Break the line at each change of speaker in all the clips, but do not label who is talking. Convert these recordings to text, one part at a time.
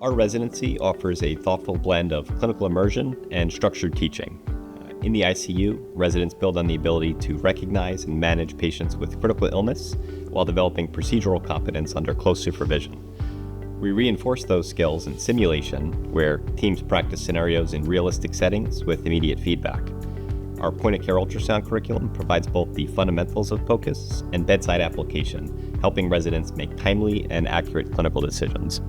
Our residency offers a thoughtful blend of clinical immersion and structured teaching. In the ICU, residents build on the ability to recognize and manage patients with critical illness while developing procedural competence under close supervision. We reinforce those skills in simulation, where teams practice scenarios in realistic settings with immediate feedback. Our point-of-care ultrasound curriculum provides both the fundamentals of POCUS and bedside application, helping residents make timely and accurate clinical decisions.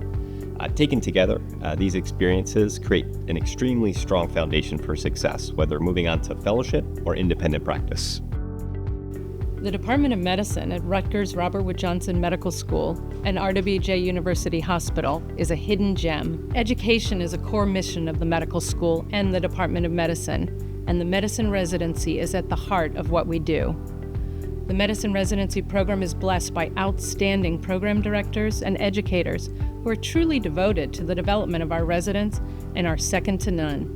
Taken together, these experiences create an extremely strong foundation for success, whether moving on to fellowship or independent practice.
The Department of Medicine at Rutgers Robert Wood Johnson Medical School and RWJ University Hospital is a hidden gem. Education is a core mission of the medical school and the Department of Medicine, and the medicine residency is at the heart of what we do. The medicine residency program is blessed by outstanding program directors and educators who are truly devoted to the development of our residents and are second to none.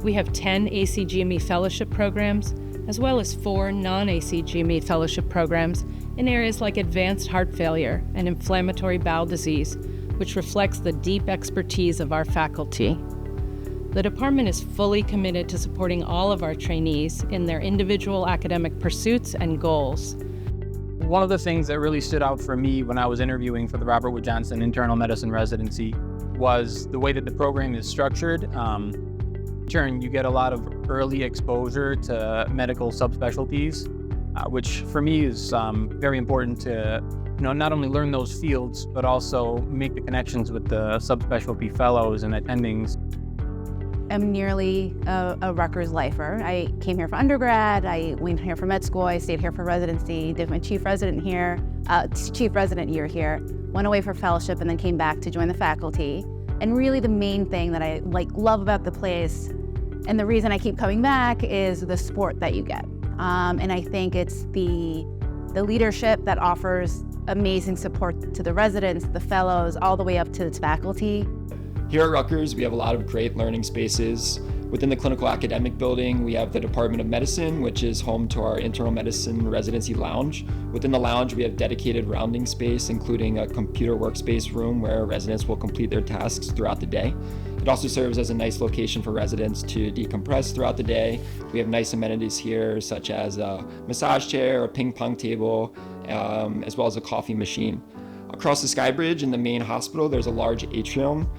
We have 10 ACGME fellowship programs, as well as 4 non-ACGME fellowship programs in areas like advanced heart failure and inflammatory bowel disease, which reflects the deep expertise of our faculty. The department is fully committed to supporting all of our trainees in their individual academic pursuits and goals.
One of the things that really stood out for me when I was interviewing for the Robert Wood Johnson internal medicine residency was the way that the program is structured. In turn, you get a lot of early exposure to medical subspecialties, which for me is very important to not only learn those fields, but also make the connections with the subspecialty fellows and attendings.
I'm nearly a Rutgers lifer. I came here for undergrad, I went here for med school, I stayed here for residency, did my chief resident year here, went away for fellowship, and then came back to join the faculty. And really the main thing that I love about the place, and the reason I keep coming back, is the support that you get. And I think it's the leadership that offers amazing support to the residents, the fellows, all the way up to its faculty.
Here at Rutgers, we have a lot of great learning spaces. Within the clinical academic building, we have the Department of Medicine, which is home to our internal medicine residency lounge. Within the lounge, we have dedicated rounding space, including a computer workspace room where residents will complete their tasks throughout the day. It also serves as a nice location for residents to decompress throughout the day. We have nice amenities here, such as a massage chair, a ping pong table, as well as a coffee machine. Across the Sky Bridge in the main hospital, there's a large atrium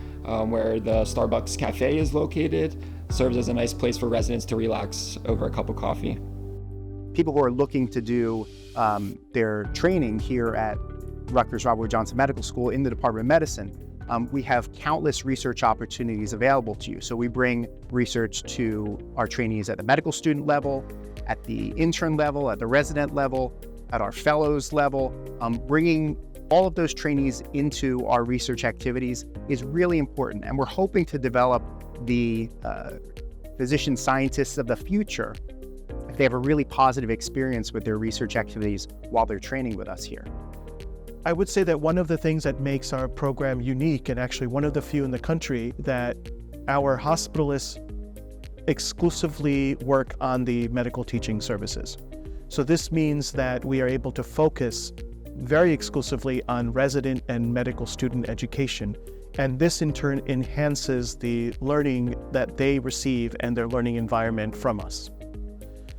where the Starbucks Cafe is located. Serves as a nice place for residents to relax over a cup of coffee.
People who are looking to do their training here at Rutgers Robert Wood Johnson Medical School in the Department of Medicine, we have countless research opportunities available to you. So we bring research to our trainees at the medical student level, at the intern level, at the resident level, at our fellows level. Bringing all of those trainees into our research activities is really important, and we're hoping to develop the physician scientists of the future if they have a really positive experience with their research activities while they're training with us here.
I would say that one of the things that makes our program unique, and actually one of the few in the country, that our hospitalists exclusively work on the medical teaching services. So this means that we are able to focus very exclusively on resident and medical student education. And this in turn enhances the learning that they receive and their learning environment from us.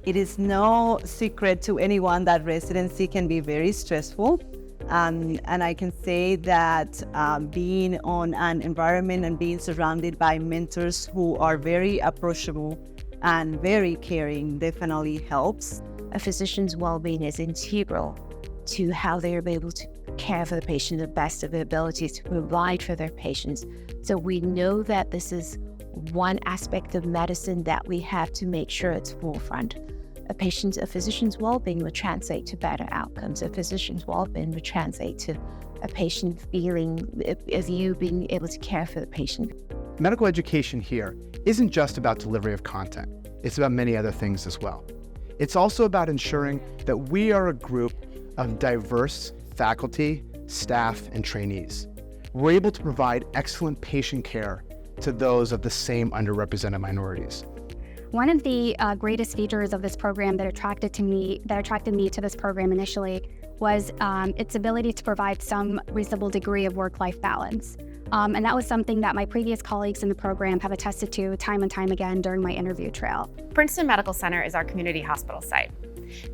It is no secret to anyone that residency can be very stressful. And I can say that being on an environment and being surrounded by mentors who are very approachable and very caring definitely helps.
A physician's well-being is integral to how they're able to care for the patient to the best of their abilities to provide for their patients. So we know that this is one aspect of medicine that we have to make sure it's forefront. A physician's well-being will translate to better outcomes. A physician's well-being will translate to a patient feeling of you being able to care for the patient.
Medical education here isn't just about delivery of content. It's about many other things as well. It's also about ensuring that we are a group of diverse faculty, staff, and trainees. We're able to provide excellent patient care to those of the same underrepresented minorities.
One of the greatest features of this program that attracted me to this program initially was its ability to provide some reasonable degree of work-life balance. And that was something that my previous colleagues in the program have attested to time and time again during my interview trail.
Princeton Medical Center is our community hospital site.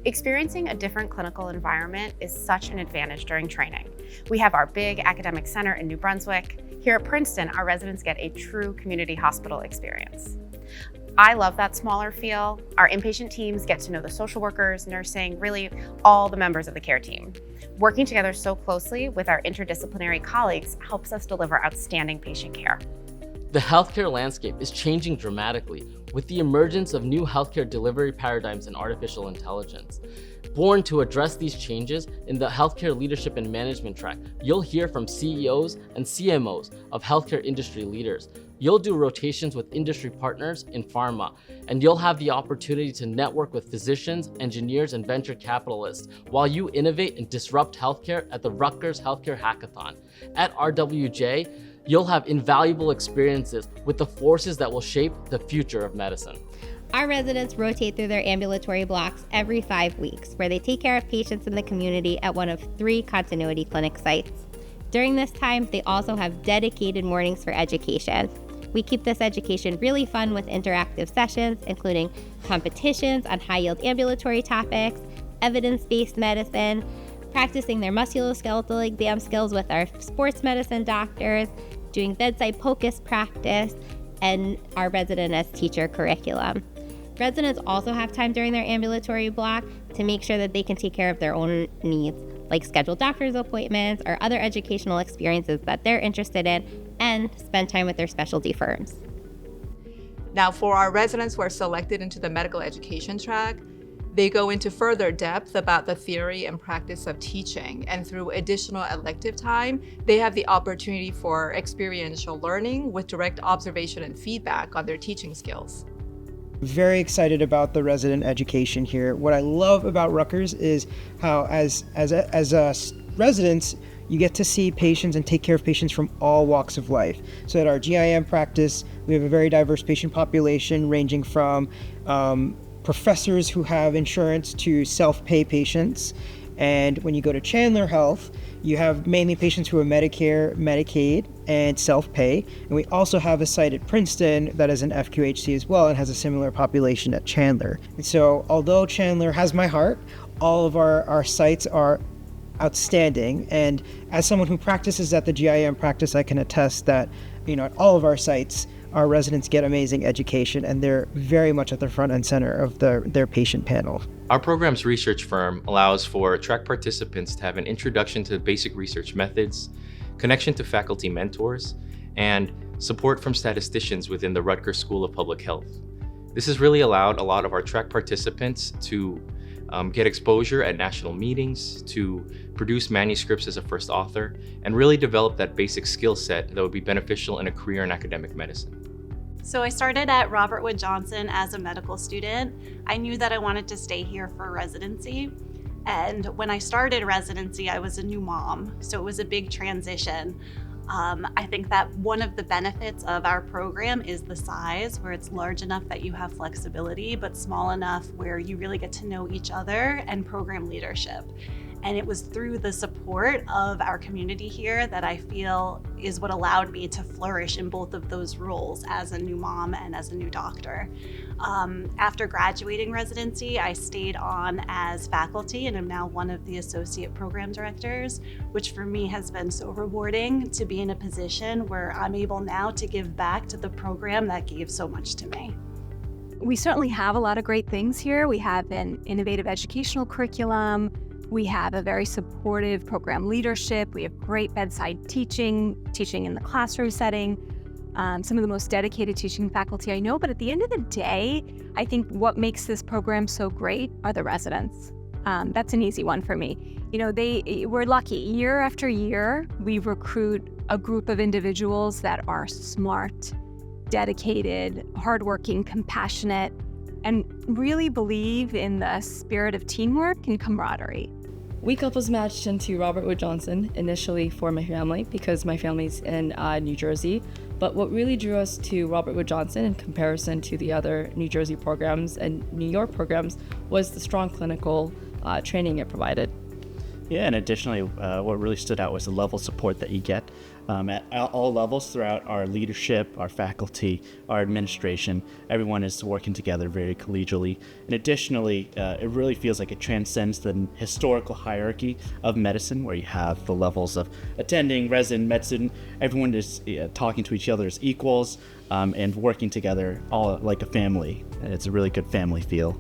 Experiencing a different clinical environment is such an advantage during training. We have our big academic center in New Brunswick. Here at Princeton, our residents get a true community hospital experience. I love that smaller feel. Our inpatient teams get to know the social workers, nursing, really all the members of the care team. Working together so closely with our interdisciplinary colleagues helps us deliver outstanding patient care.
The healthcare landscape is changing dramatically with the emergence of new healthcare delivery paradigms and artificial intelligence. Born to address these changes in the healthcare leadership and management track, you'll hear from CEOs and CMOs of healthcare industry leaders. You'll do rotations with industry partners in pharma, and you'll have the opportunity to network with physicians, engineers, and venture capitalists while you innovate and disrupt healthcare at the Rutgers Healthcare Hackathon. At RWJ, you'll have invaluable experiences with the forces that will shape the future of medicine.
Our residents rotate through their ambulatory blocks every 5 weeks, where they take care of patients in the community at one of 3 continuity clinic sites. During this time, they also have dedicated mornings for education. We keep this education really fun with interactive sessions, including competitions on high-yield ambulatory topics, evidence-based medicine, practicing their musculoskeletal exam skills with our sports medicine doctors, doing bedside POCUS practice, and our resident as teacher curriculum. Residents also have time during their ambulatory block to make sure that they can take care of their own needs, like schedule doctor's appointments or other educational experiences that they're interested in, and spend time with their specialty firms.
Now, for our residents who are selected into the medical education track, they go into further depth about the theory and practice of teaching, and through additional elective time, they have the opportunity for experiential learning with direct observation and feedback on their teaching skills.
Very excited about the resident education here. What I love about Rutgers is how as residents, you get to see patients and take care of patients from all walks of life. So at our GIM practice, we have a very diverse patient population ranging from professors who have insurance to self-pay patients. And when you go to Chandler Health, you have mainly patients who are Medicare, Medicaid, and self-pay. And we also have a site at Princeton that is an FQHC as well and has a similar population at Chandler. And so although Chandler has my heart, all of our sites are outstanding. And as someone who practices at the GIM practice, I can attest that, at all of our sites, our residents get amazing education, and they're very much at the front and center of their patient panel.
Our program's research firm allows for track participants to have an introduction to basic research methods, connection to faculty mentors, and support from statisticians within the Rutgers School of Public Health. This has really allowed a lot of our track participants to get exposure at national meetings, to produce manuscripts as a first author, and really develop that basic skill set that would be beneficial in a career in academic medicine.
So I started at Robert Wood Johnson as a medical student. I knew that I wanted to stay here for residency. And when I started residency, I was a new mom, so it was a big transition. I think that one of the benefits of our program is the size, where it's large enough that you have flexibility, but small enough where you really get to know each other and program leadership. And it was through the support of our community here that I feel is what allowed me to flourish in both of those roles as a new mom and as a new doctor. After graduating residency, I stayed on as faculty and am now one of the associate program directors, which for me has been so rewarding to be in a position where I'm able now to give back to the program that gave so much to me.
We certainly have a lot of great things here. We have an innovative educational curriculum. We have a very supportive program leadership. We have great bedside teaching in the classroom setting, some of the most dedicated teaching faculty I know. But at the end of the day, I think what makes this program so great are the residents. That's an easy one for me. We're lucky. Year after year, we recruit a group of individuals that are smart, dedicated, hardworking, compassionate, and really believe in the spirit of teamwork and camaraderie.
We couples matched into Robert Wood Johnson initially for my family because my family's in New Jersey. But what really drew us to Robert Wood Johnson in comparison to the other New Jersey programs and New York programs was the strong clinical training it provided.
Yeah, and additionally, what really stood out was the level of support that you get at all levels throughout our leadership, our faculty, our administration. Everyone is working together very collegially. And additionally, it really feels like it transcends the historical hierarchy of medicine, where you have the levels of attending, resident, medicine. Everyone is talking to each other as equals and working together all like a family. It's a really good family feel.